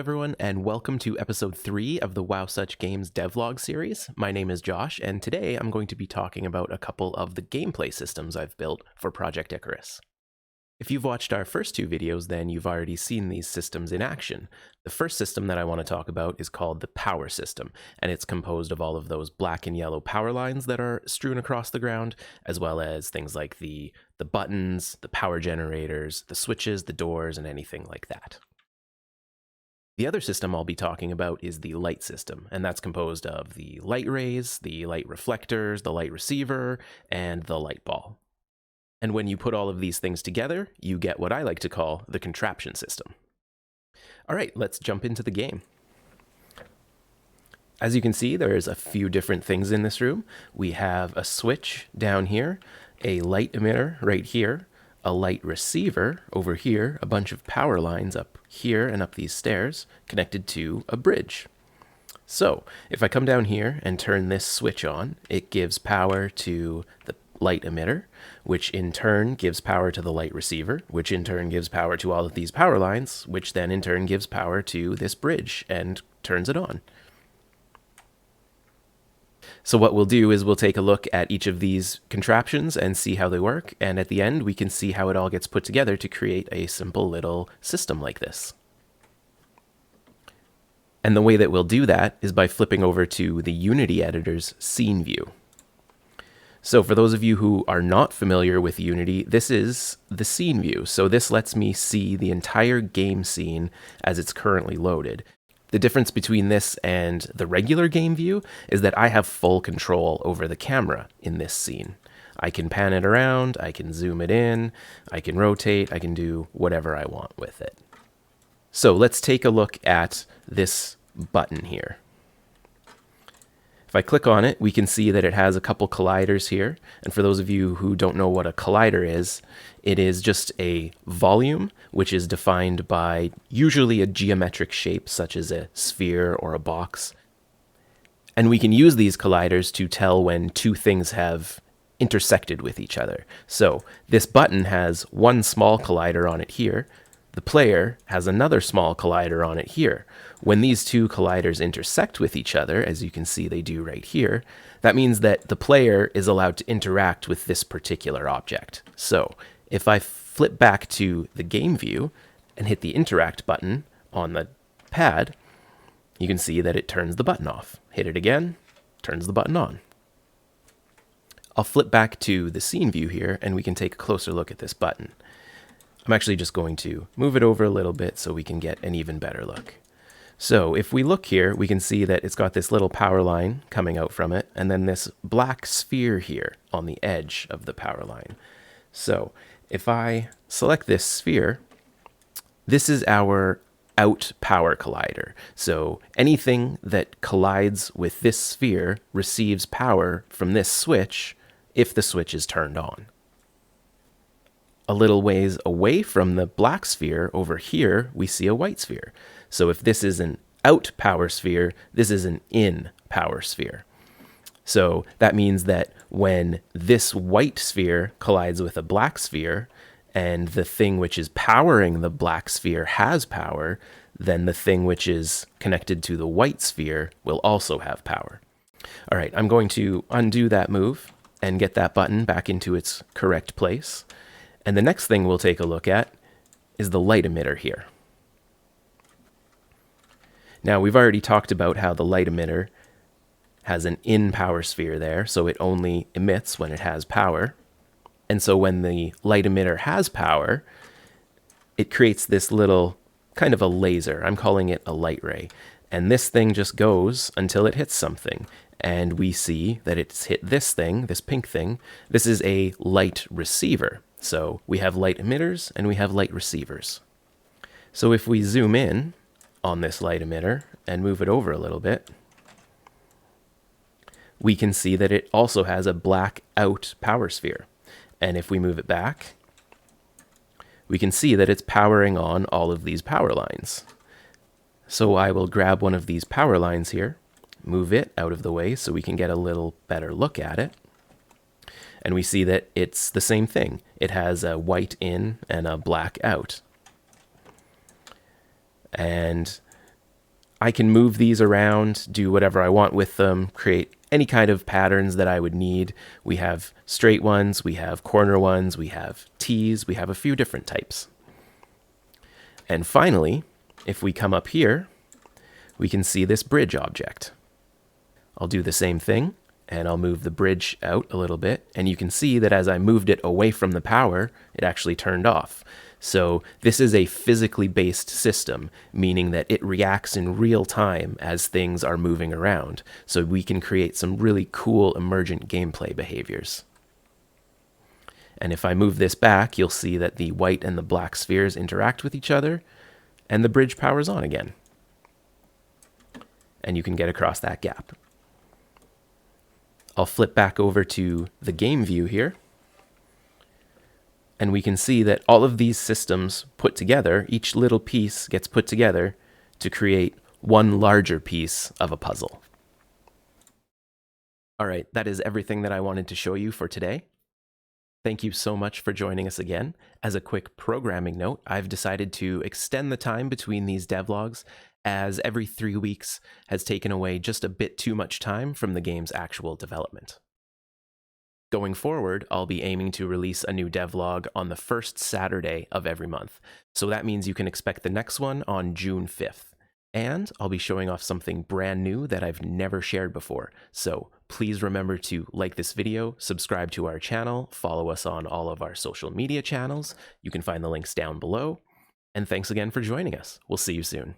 everyone, and welcome to episode 3 of the Wow Such Games Devlog series. My name is Josh, and today I'm going to be talking about a couple of the gameplay systems I've built for Project Icarus. If you've watched our first two videos, then you've already seen these systems in action. The first system that I want to talk about is called the power system, and it's composed of all of those black and yellow power lines that are strewn across the ground, as well as things like the buttons, the power generators, the switches, the doors, and anything like that. The other system I'll be talking about is the light system, and that's composed of the light rays, the light reflectors, the light receiver, and the light ball. And when you put all of these things together, you get what I like to call the contraption system. All right, let's jump into the game. As you can see, there's a few different things in this room. We have a switch down here, a light emitter right here, a light receiver over here, a bunch of power lines up here and up these stairs connected to a bridge. So if I come down here and turn this switch on, it gives power to the light emitter, which in turn gives power to the light receiver, which in turn gives power to all of these power lines, which then in turn gives power to this bridge and turns it on. So what we'll do is we'll take a look at each of these contraptions and see how they work, and at the end we can see how it all gets put together to create a simple little system like this. And the way that we'll do that is by flipping over to the Unity editor's scene view. So for those of you who are not familiar with Unity, this is the scene view. So this lets me see the entire game scene as it's currently loaded. The difference between this and the regular game view is that I have full control over the camera in this scene. I can pan it around, I can zoom it in, I can rotate, I can do whatever I want with it. So let's take a look at this button here. If I click on it, we can see that it has a couple colliders here. And for those of you who don't know what a collider is, it is just a volume, which is defined by usually a geometric shape, such as a sphere or a box. And we can use these colliders to tell when two things have intersected with each other. So this button has one small collider on it here. The player has another small collider on it here. When these two colliders intersect with each other, as you can see they do right here, that means that the player is allowed to interact with this particular object. So if I flip back to the game view and hit the interact button on the pad, you can see that it turns the button off. Hit it again, turns the button on. I'll flip back to the scene view here and we can take a closer look at this button. I'm actually just going to move it over a little bit so we can get an even better look. So if we look here, we can see that it's got this little power line coming out from it, and then this black sphere here on the edge of the power line. So if I select this sphere, this is our out power collider. So anything that collides with this sphere receives power from this switch if the switch is turned on. A little ways away from the black sphere over here, we see a white sphere. So if this is an out power sphere, this is an in power sphere. So that means that when this white sphere collides with a black sphere, and the thing which is powering the black sphere has power, then the thing which is connected to the white sphere will also have power. All right, I'm going to undo that move and get that button back into its correct place. And the next thing we'll take a look at is the light emitter here. Now, we've already talked about how the light emitter has an in power sphere there, so it only emits when it has power. And so when the light emitter has power, it creates this little kind of a laser. I'm calling it a light ray. And this thing just goes until it hits something. And we see that it's hit this thing, this pink thing. This is a light receiver. So we have light emitters and we have light receivers. So if we zoom in on this light emitter and move it over a little bit, we can see that it also has a black out power sphere. And if we move it back, we can see that it's powering on all of these power lines. So I will grab one of these power lines here, move it out of the way so we can get a little better look at it. And we see that it's the same thing. It has a white in and a black out. And I can move these around, do whatever I want with them, create any kind of patterns that I would need. We have straight ones, we have corner ones, we have T's, we have a few different types. And finally, if we come up here, we can see this bridge object. I'll do the same thing, and I'll move the bridge out a little bit, and you can see that as I moved it away from the power, it actually turned off. So this is a physically based system, meaning that it reacts in real time as things are moving around. So we can create some really cool emergent gameplay behaviors. And if I move this back, you'll see that the white and the black spheres interact with each other, and the bridge powers on again. And you can get across that gap. I'll flip back over to the game view here. And we can see that all of these systems put together, each little piece gets put together to create one larger piece of a puzzle. All right, that is everything that I wanted to show you for today. Thank you so much for joining us again. As a quick programming note, I've decided to extend the time between these devlogs, as every 3 weeks has taken away just a bit too much time from the game's actual development. Going forward, I'll be aiming to release a new devlog on the first Saturday of every month. So that means you can expect the next one on June 5th. And I'll be showing off something brand new that I've never shared before. So please remember to like this video, subscribe to our channel, follow us on all of our social media channels. You can find the links down below. And thanks again for joining us. We'll see you soon.